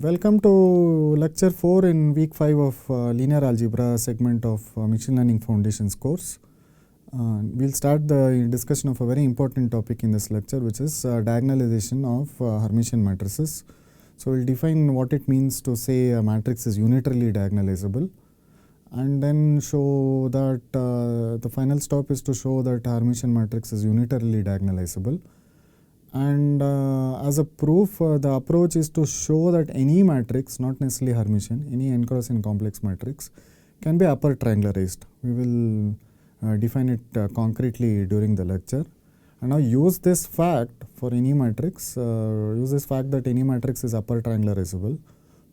Welcome to lecture 4 in week 5 of linear algebra segment of machine learning foundations course. We'll start the discussion of a very important topic in this lecture, which is diagonalization of Hermitian matrices. So we'll define what it means to say a matrix is unitarily diagonalizable, and then show that the final stop is to show that Hermitian matrix is unitarily diagonalizable. And as a proof, the approach is to show that any matrix, not necessarily Hermitian, any n cross n complex matrix can be upper triangularized. We will define it concretely during the lecture. And now use this fact for any matrix, use this fact that any matrix is upper triangularizable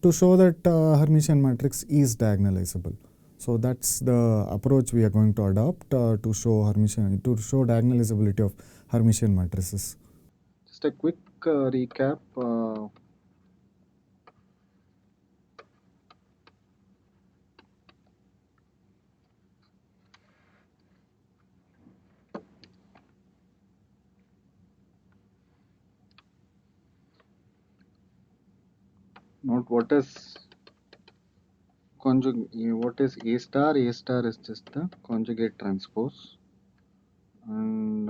to show that Hermitian matrix is diagonalizable. So that's the approach we are going to adopt to show diagonalizability of Hermitian matrices. Just a quick recap. Note what is conjugate. What is A star? A star is just the conjugate transpose, and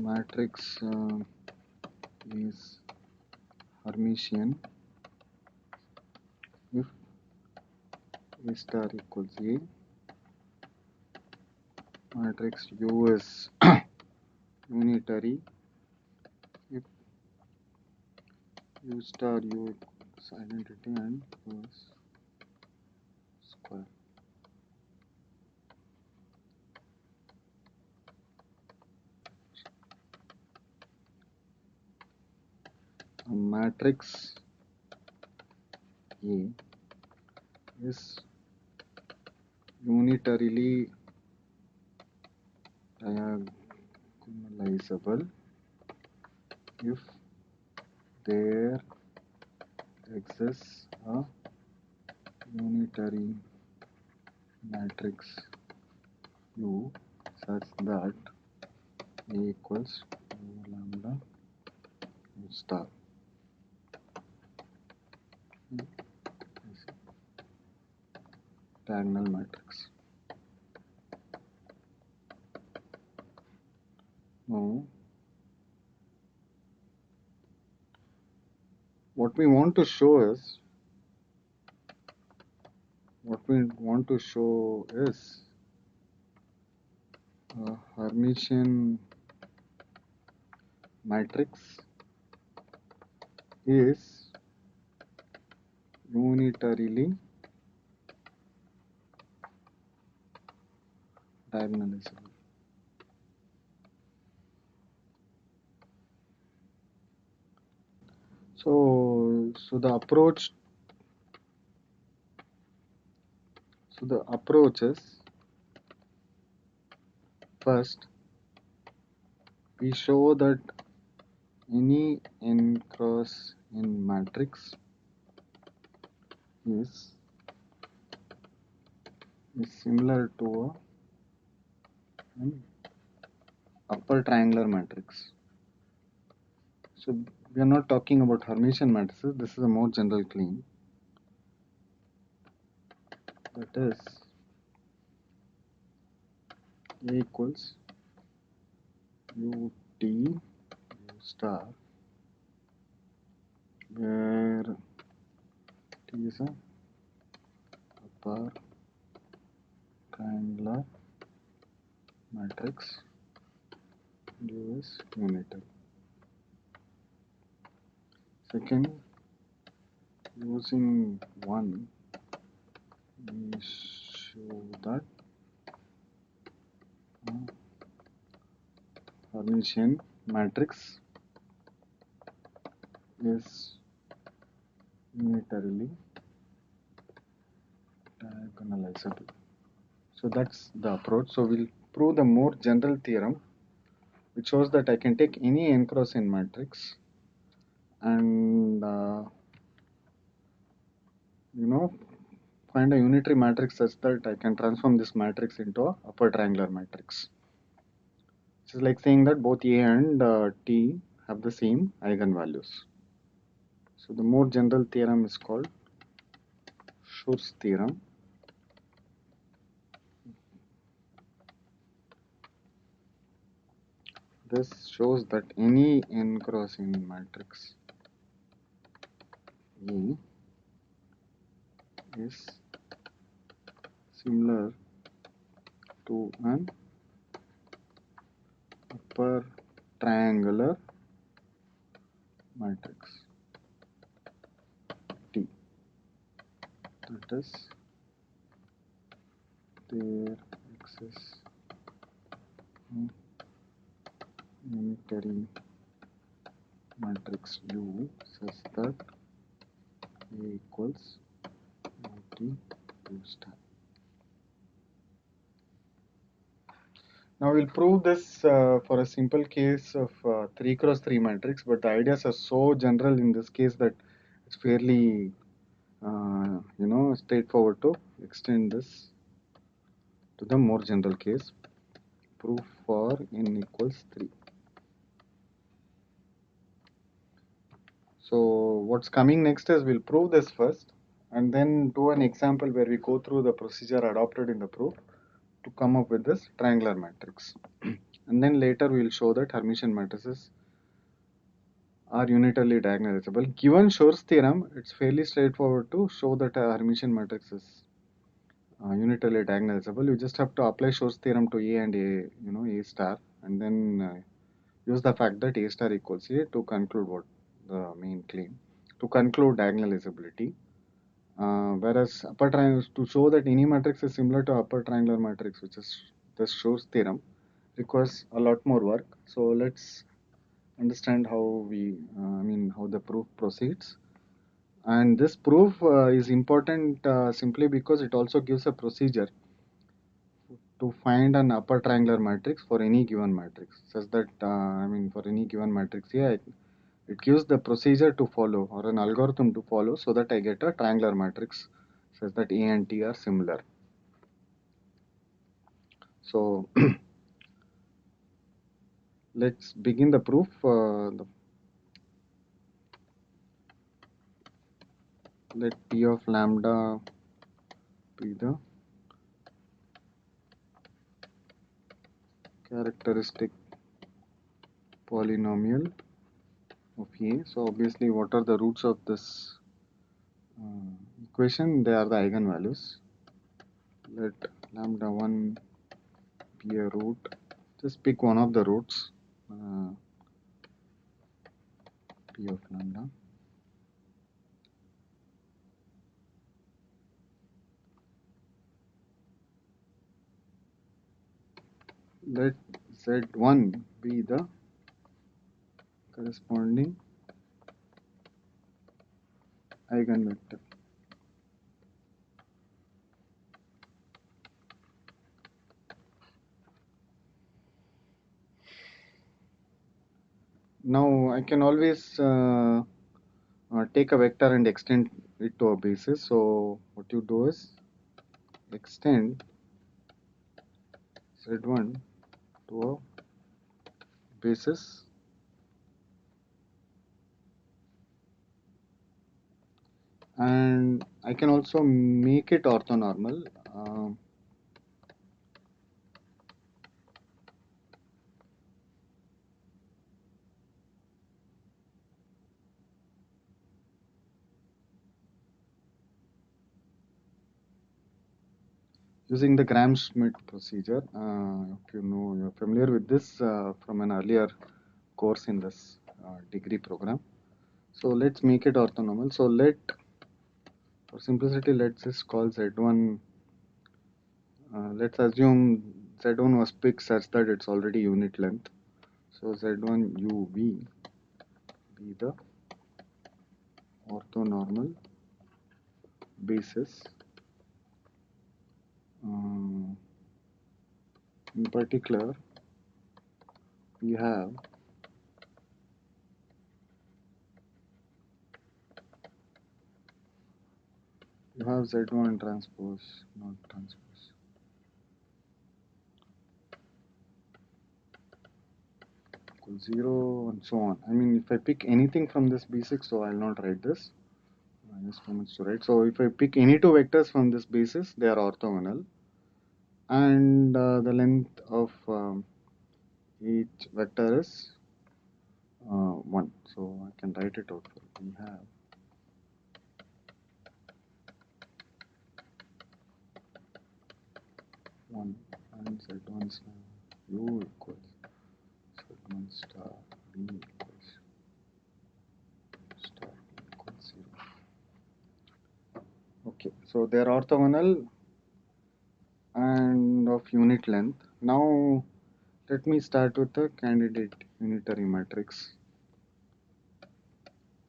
matrix is Hermitian if A star equals A. Matrix U is unitary if U star U is identity and U is square. A matrix A is unitarily diagonalizable if there exists a unitary matrix U such that A equals U lambda U star. Diagonal matrix. Now, what we want to show is a Hermitian matrix is unitarily diagonalizable. So the approach is, first we show that any n cross n matrix is similar to an upper triangular matrix. So we are not talking about Hermitian matrices. This is a more general claim. That is, A equals U T U star, where T is a upper triangular matrix, U is unitary. Second, using 1, we show that Hermitian matrix is unitarily diagonalizable. So that's the approach. So we'll prove the more general theorem, which shows that I can take any n cross n matrix and find a unitary matrix such that I can transform this matrix into a upper triangular matrix. which is like saying that both A and T have the same eigenvalues. So the more general theorem is called Schur's theorem. This shows that any n cross n matrix E is similar to an upper triangular matrix T. That is, there exists a unitary matrix U such that A equals UT U star. Now we'll prove this for a simple case of 3 cross 3 matrix, but the ideas are so general in this case that it's fairly straightforward to extend this to the more general case. Proof for n equals 3. So what's coming next is we'll prove this first and then do an example where we go through the procedure adopted in the proof to come up with this triangular matrix. And then later we'll show that Hermitian matrices are unitarily diagonalizable. Given Schur's theorem, it's fairly straightforward to show that a Hermitian matrix is unitarily diagonalizable. You just have to apply Schur's theorem to A and A star, and then use the fact that A star equals A to conclude what the main claim, to conclude diagonalizability. Whereas upper triangle, to show that any matrix is similar to upper triangular matrix, which is the Schur's theorem, requires a lot more work. So let's understand how how the proof proceeds. And this proof is important simply because it also gives a procedure to find an upper triangular matrix for any given matrix, such that for any given matrix here, it gives the procedure to follow or an algorithm to follow so that I get a triangular matrix such that A and T are similar. So let's begin the proof. Let P of lambda be the characteristic polynomial of A. So obviously, what are the roots of this equation? They are the eigenvalues. Let lambda 1 be a root. Just pick one of the roots, P of lambda. Let Z1 be the corresponding eigenvector. Now I can always take a vector and extend it to a basis. So what you do is extend Z1 to a basis, and I can also make it orthonormal. Using the Gram-Schmidt procedure. If you know, you're familiar with this from an earlier course in this degree program. So let's make it orthonormal. So for simplicity, let's just call Z1. Let's assume Z1 was picked such that it's already unit length. So Z1 UV be the orthonormal basis. In particular, we have Z1 transpose, not transpose. 0 and so on. I mean, if I pick anything from this B6, so I'll not write this. Minus 2 much to write. So if I pick any two vectors from this basis, they are orthogonal, and the length of each vector is 1. So I can write it out. We have one and Z1 star U equals Z1 star B equals star B equals 0. Okay, so they are orthogonal and of unit length. Now let me start with the candidate unitary matrix.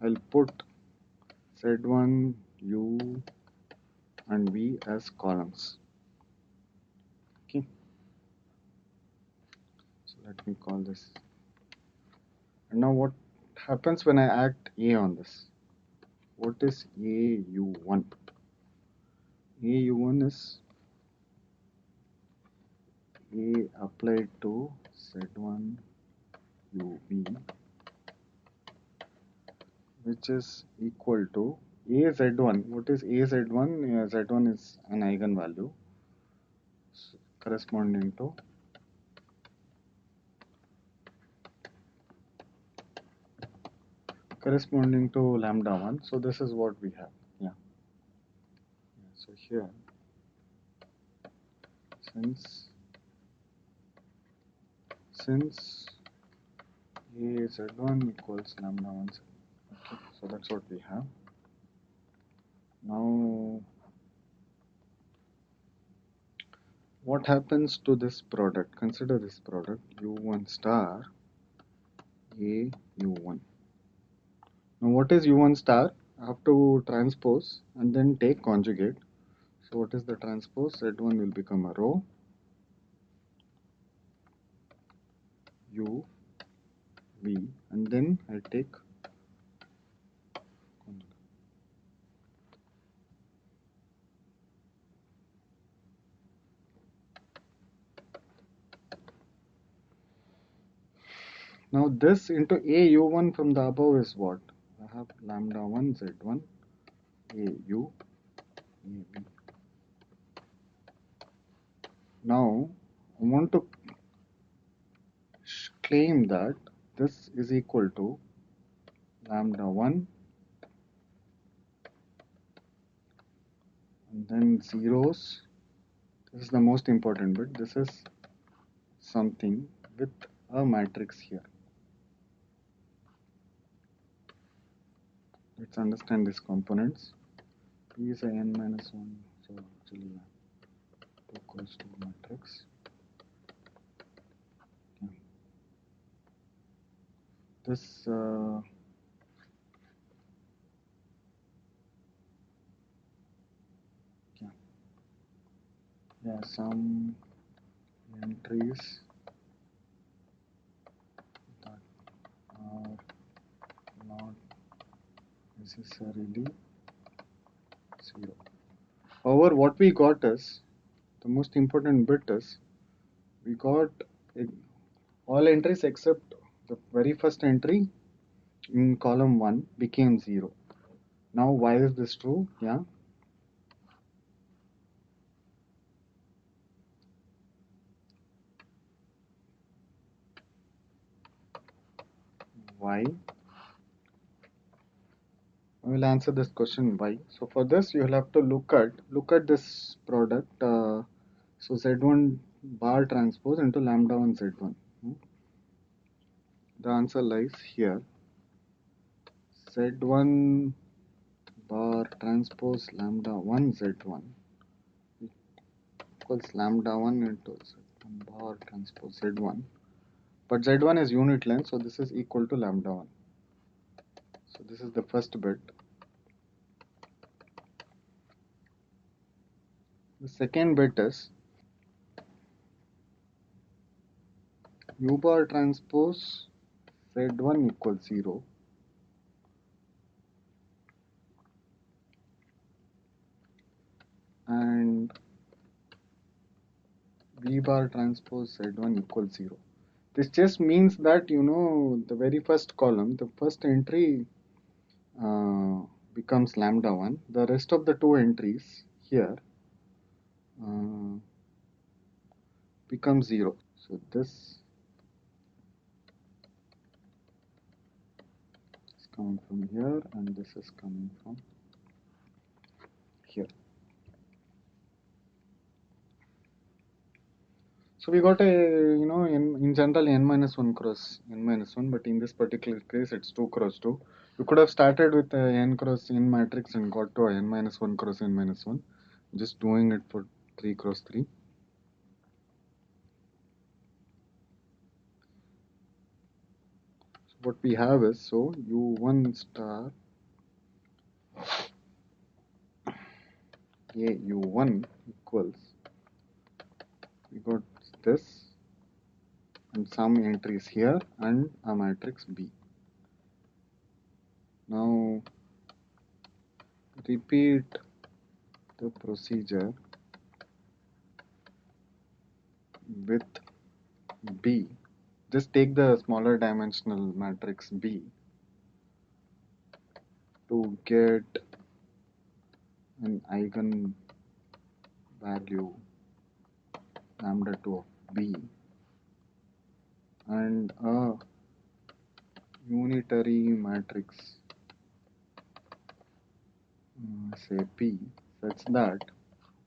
I'll put Z1, U and V as columns. Okay, so let me call this. And now what happens when I add A on this? What is AU1? AU1 is A applied to Z1 UV, which is equal to AZ1. What is AZ1? Z1 is an eigenvalue corresponding to lambda 1. So this is what we have. Yeah. So here, since AZ1 equals lambda 1, okay, so that's what we have. Now, what happens to this product? Consider this product U1 star A U1. Now, what is U1 star? I have to transpose and then take conjugate. So, what is the transpose? Z1 will become a row U V, and then I take conjugate. Now, this into A U1 from the above is what? I have lambda 1 Z1 A U A B. Now, I want to claim that this is equal to lambda 1 and then zeros. This is the most important bit. This is something with a matrix here. Let's understand these components. P is a n minus 1, so actually 2 equals to matrix. Okay. This some entries that are not necessarily 0. However, what we got is, the most important bit is, we got all entries except the very first entry in column 1 became 0. Now, why is this true? Yeah. Why? I will answer this question why. So for this, you will have to look at this product. So Z1 bar transpose into lambda 1 Z1. The answer lies here. Z1 bar transpose lambda 1 Z1 equals lambda 1 into Z1 bar transpose Z1. But Z1 is unit length, so this is equal to lambda 1. So this is the first bit. The second bit is U bar transpose Z1 equals 0. And V bar transpose Z1 equals 0. This just means that, you know, the very first column, the first entry uh, becomes lambda 1. The rest of the two entries here uh, become 0. So this is coming from here and this is coming from here. So we got a, you know, in general n minus 1 cross n minus 1, but in this particular case it's 2 cross 2. You could have started with a n cross n matrix and got to a n minus 1 cross n minus 1. Just doing it for 3 cross 3. So what we have is, so u1 star a u1 equals, we got this and some entries here and a matrix B. Now repeat the procedure with B. Just take the smaller dimensional matrix B to get an eigen value lambda 2 of B and a unitary matrix say P such that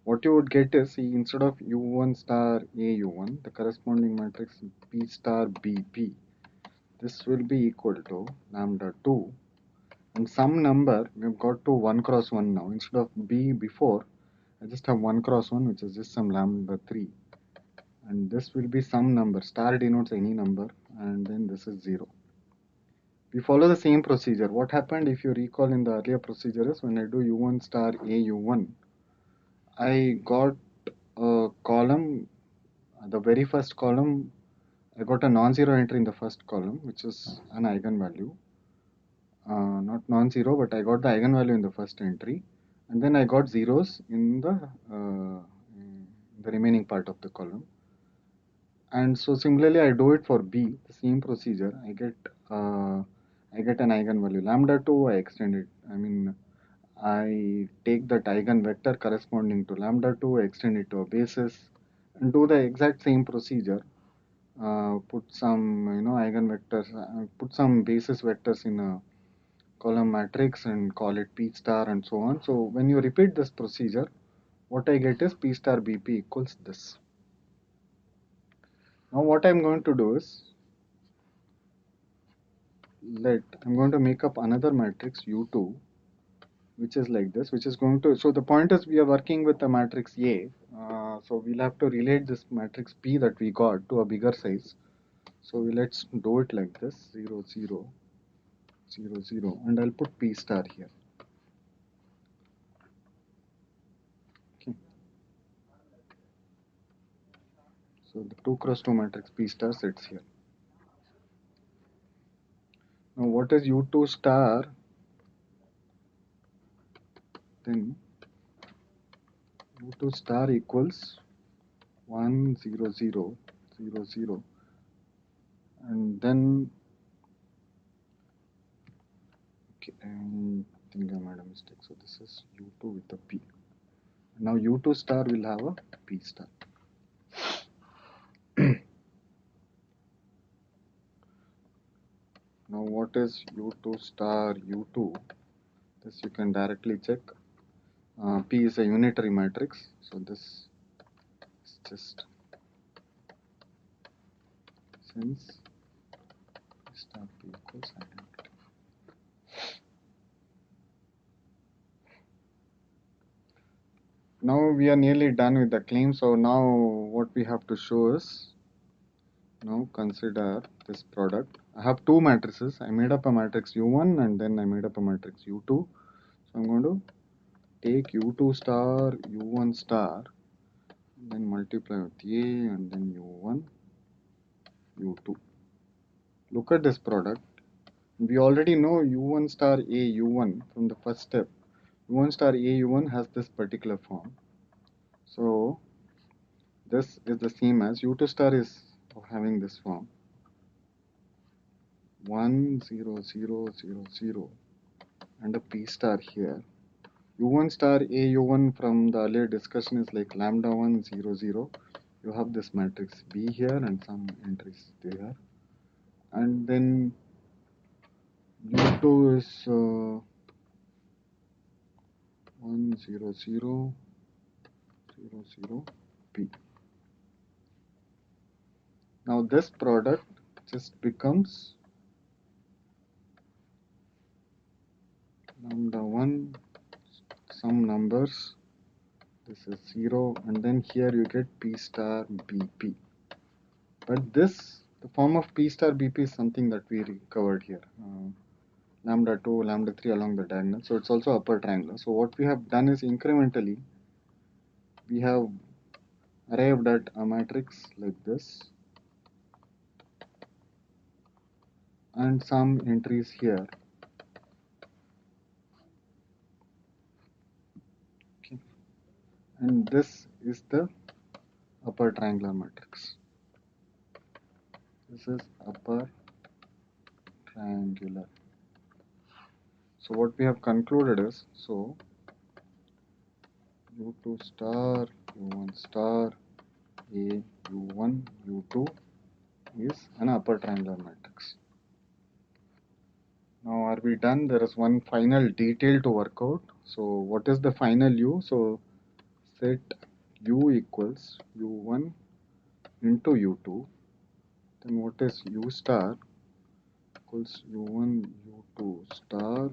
what you would get is, see, instead of u1 star a u1, the corresponding matrix P star BP, this will be equal to lambda 2 and some number. We've got to 1 cross 1 now. Instead of B before, I just have 1 cross 1, which is just some lambda 3. And this will be some number. Star denotes any number, and then this is 0. We follow the same procedure. What happened, if you recall in the earlier procedure, is when I do u1 star a u1, I got a column, the very first column, I got a non-zero entry in the first column, which is an eigenvalue. Not non-zero, but I got the eigenvalue in the first entry, and then I got zeros in the remaining part of the column. And so similarly, I do it for B, the same procedure. I get an eigenvalue lambda 2. I extend it. I mean, I take that eigenvector corresponding to lambda 2, extend it to a basis, and do the exact same procedure. Put some, you know, eigenvectors, put some basis vectors in a column matrix and call it P star and so on. So when you repeat this procedure, what I get is P star BP equals this. Now what I'm going to do is, I'm going to make up another matrix U2, which is like this, which is going to, so the point is we are working with the matrix A. So we'll have to relate this matrix P that we got to a bigger size. So let's do it like this, 0, 0, 0, 0, and I'll put P star here. Okay. So the 2 cross 2 matrix P star sits here. Now what is U2 star? Then U2 star equals 1, 0, 0, 0, 0, and then, okay, I think I made a mistake. So this is U2 with a P. Now U2 star will have a P star. Now what is U2 star U2? This you can directly check. P is a unitary matrix. So this is just, since P star P equals identity. Now we are nearly done with the claim. So now what we have to show is, now consider this product. I have two matrices. I made up a matrix U1 and then I made up a matrix U2. So I'm going to take U2 star, U1 star, then multiply with A and then U1, U2. Look at this product. We already know U1 star A U1 from the first step. U1 star A U1 has this particular form. So this is the same as U2 star is having this form. 1 0 0 0 0 and a p star here. u1 star a u1 from the earlier discussion is like lambda 1 0 0. You have this matrix B here and some entries there, and then u2 is 1 0 0 0 0 p. Now this product just becomes lambda 1 some numbers, this is 0, and then here you get p star bp. But this, the form of p star bp is something that we covered here, lambda 2, lambda 3 along the diagonal, so it's also upper triangular. So what we have done is incrementally we have arrived at a matrix like this and some entries here. Okay. And this is the upper triangular matrix. This is upper triangular. So what we have concluded is, so u2 star, u1 star, a, u1, u2 is an upper triangular matrix. Now are we done? There is one final detail to work out. So what is the final u? So set u equals u1 into u2. Then what is u star equals u1 u2 star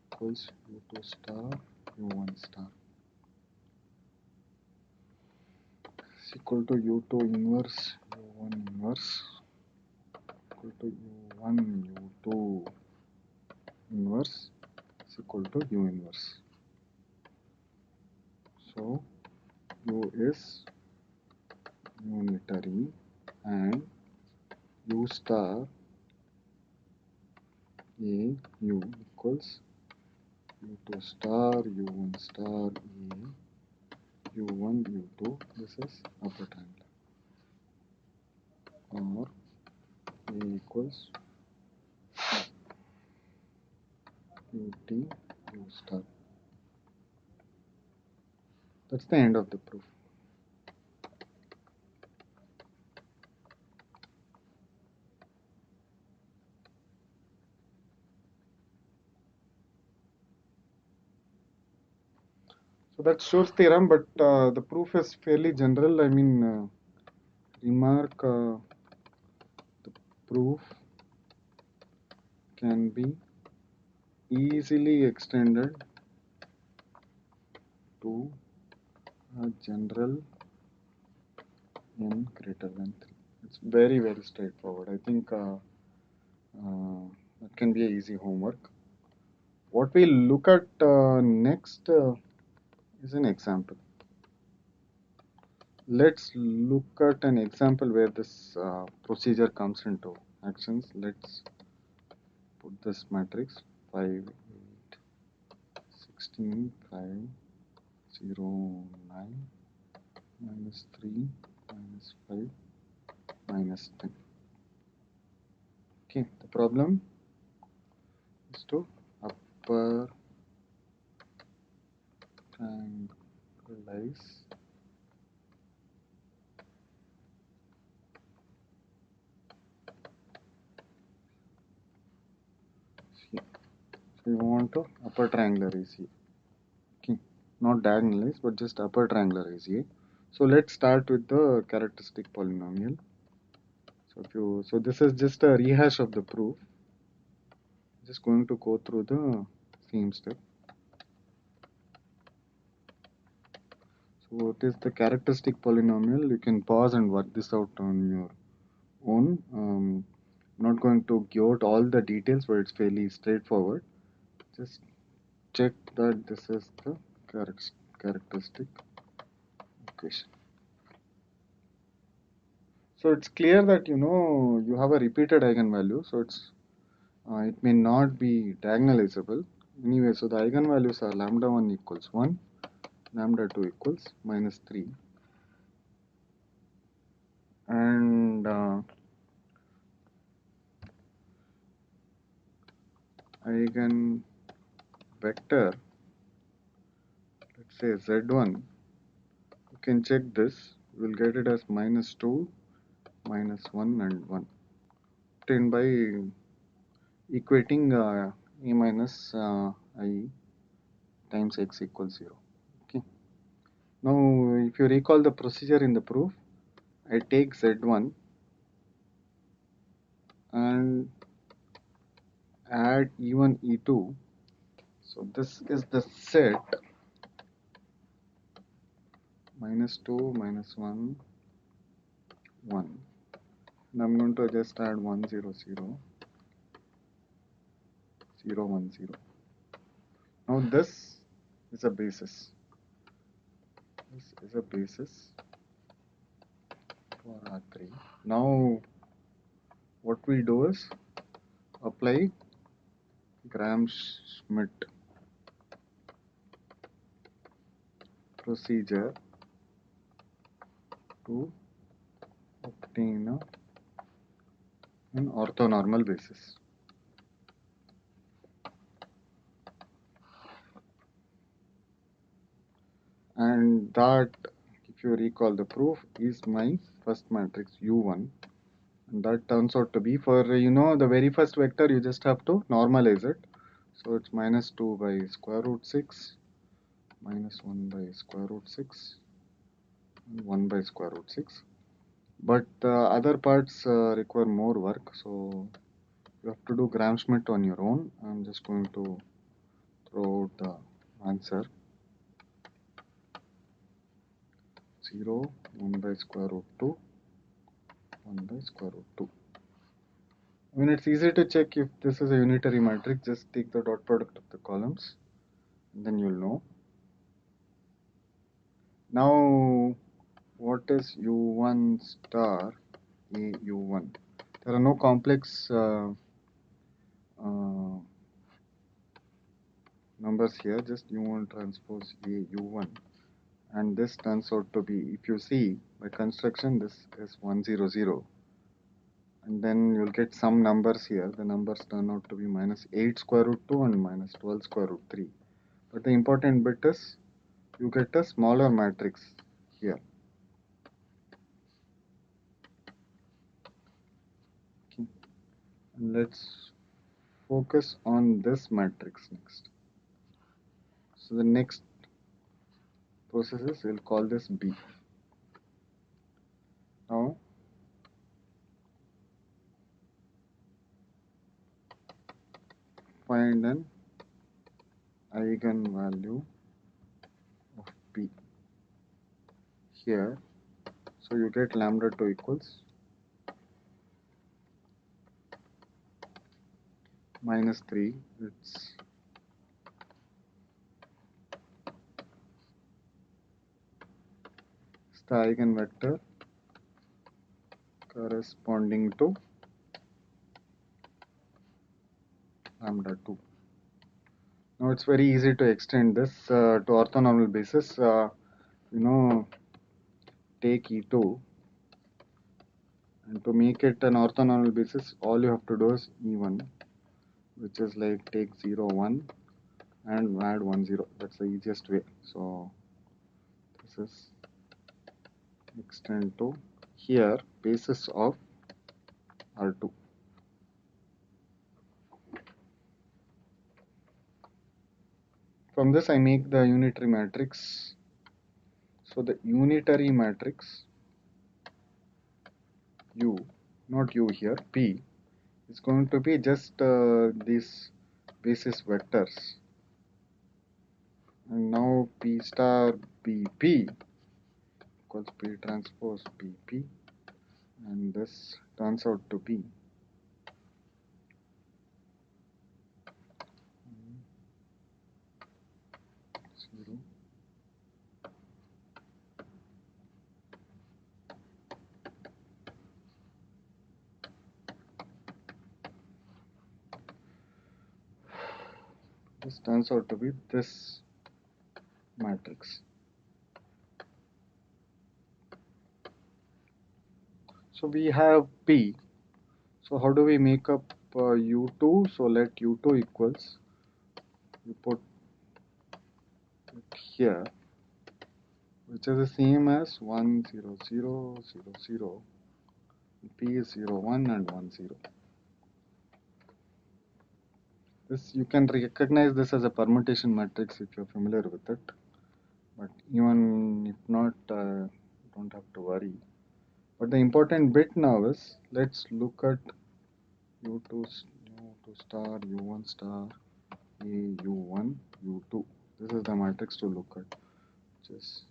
equals u2 star u1 star is equal to u2 inverse u1 inverse equal to u1 u2 inverse is equal to u inverse. So u is unitary and u star a u equals u2 star u1 star a u1 u2. This is upper triangle, or a equals ut u star. That's the end of the proof. So that's Schur's theorem, but the proof is fairly general. I mean, remark the proof can be easily extended to a general n greater than 3. It's very, very straightforward. I think that can be an easy homework. What we'll look at next is an example. Let's look at an example where this procedure comes into actions. Let's put this matrix 5, 8, 16, 5, 0, 9, minus 3, minus 5, minus 10. Okay, the problem is to upper triangularize here. So you want to upper triangularize here. Okay, not diagonalize, but just upper triangularize here. So let's start with the characteristic polynomial. So this is just a rehash of the proof. Just going to go through the same step. So what is the characteristic polynomial? You can pause and work this out on your own. I'm not going to give out all the details, but it's fairly straightforward. Just check that this is the characteristic equation. So it's clear that you have a repeated eigenvalue, so it may not be diagonalizable. Anyway, so the eigenvalues are lambda 1 equals 1, lambda 2 equals minus 3, and eigen vector, let's say z1, you can check this, you will get it as -2, -1 and 1, obtained by equating a minus I times x equals 0. Okay. Now, if you recall the procedure in the proof, I take z1 and add e1, e2. So this is the set -2, -1, 1. And I'm going to just add 1, 0, 0, 0, 1, 0. Now this is a basis. This is a basis for R3. Now what we do is apply Gram-Schmidt procedure to obtain an orthonormal basis. And that, if you recall the proof, is my first matrix U1. And that turns out to be, for the very first vector, you just have to normalize it. So it's -2 by square root 6, -1 by square root 6, and 1 by square root 6. But the other parts require more work, so you have to do Gram-Schmidt on your own. I'm just going to throw out the answer. 0, 1 by square root 2, 1 by square root 2. I mean, it's easy to check if this is a unitary matrix. Just take the dot product of the columns, and then you'll know. Now, what is U1 star A U1? There are no complex numbers here, just U1 transpose A U1. And this turns out to be, if you see by construction, this is 1, 0, 0. And then you'll get some numbers here. The numbers turn out to be -8 square root 2 and -12 square root 3. But the important bit is you get a smaller matrix here. Okay. And let's focus on this matrix next. So the next process is, we'll call this B. Now, find an eigenvalue of B here. So you get lambda 2 equals -3. It's the eigenvector corresponding to lambda 2. Now it's very easy to extend this to orthonormal basis. Take E2, and to make it an orthonormal basis, all you have to do is E1, which is like take 0, 1 and add 1, 0. That's the easiest way. So this is extend to here basis of R2. From this I make the unitary matrix. So the unitary matrix U, not U here, P, is going to be just these basis vectors. And now P star BP equals P transpose BP, and this turns out to be 0. This turns out to be this matrix. So we have P. So how do we make up U2, so let U2 equals, you put it here, which is the same as 1 0 0 0 0, P is 0 1 and 1 0. This, you can recognize this as a permutation matrix if you're familiar with it, but even if not, don't have to worry. But the important bit now is, let's look at U2 star, U1 star, A, U1, U2. This is the matrix to look at, which is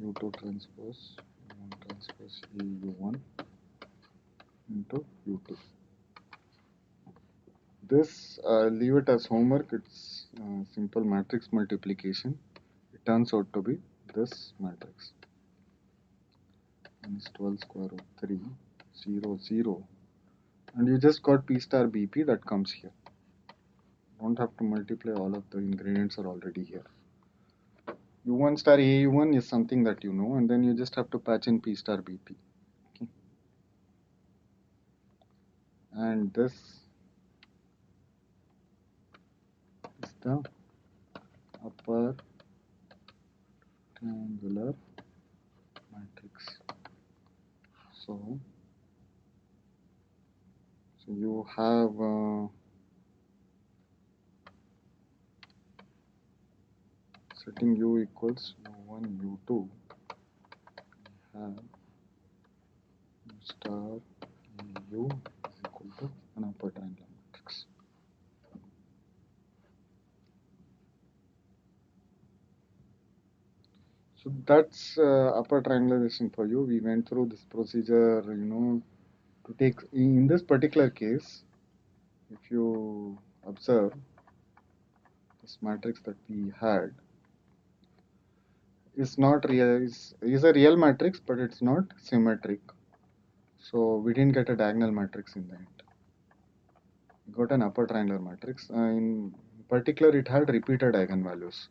U2 transpose, U1 transpose A, U1 into U2. This, leave it as homework. It's simple matrix multiplication. It turns out to be this matrix. Minus 12 square root 3, 0, 0. And you just got P star BP that comes here. Don't have to multiply, all of the ingredients are already here. U1 star A U1 is something that you know, and then you just have to patch in P star BP. Okay. And this is the upper triangular matrix. So you have setting U equals U1, U2, we have U star U is equal to an upper triangular matrix. So that's upper triangularization for you. We went through this procedure, to take, in this particular case, if you observe this matrix that we had, is not real, is a real matrix, but it's not symmetric. So we didn't get a diagonal matrix in the end. We got an upper triangular matrix. In particular, it had repeated eigenvalues.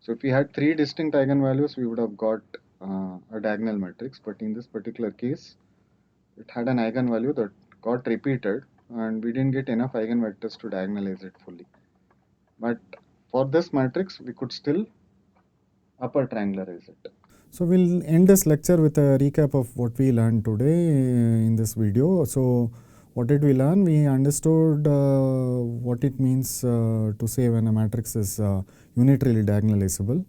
So if we had 3 distinct eigenvalues, we would have got a diagonal matrix. But in this particular case, it had an eigenvalue that got repeated, and we didn't get enough eigenvectors to diagonalize it fully. But for this matrix, we could still upper triangularize it. So we'll end this lecture with a recap of what we learned today in this video. So what did we learn? We understood what it means to say when a matrix is unitarily diagonalizable.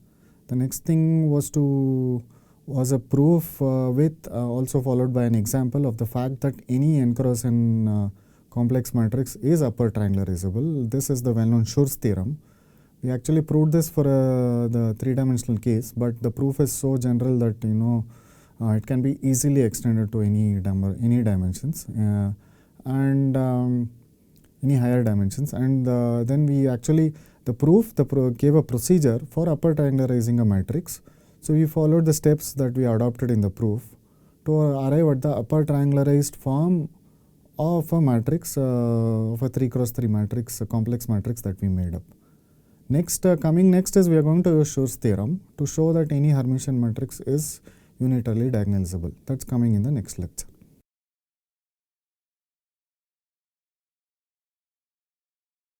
The next thing was a proof with also followed by an example of the fact that any n cross n complex matrix is upper triangularizable. This is the well-known Schur's theorem. We actually proved this for the 3-dimensional case, but the proof is so general that it can be easily extended to any dimensions and any higher dimensions. And then we actually gave a procedure for upper triangularizing a matrix. So we followed the steps that we adopted in the proof to arrive at the upper triangularized form of a matrix, of a 3x3 matrix, a complex matrix that we made up. Next, coming next is we are going to use Schur's theorem to show that any Hermitian matrix is unitarily diagonalizable. That's coming in the next lecture.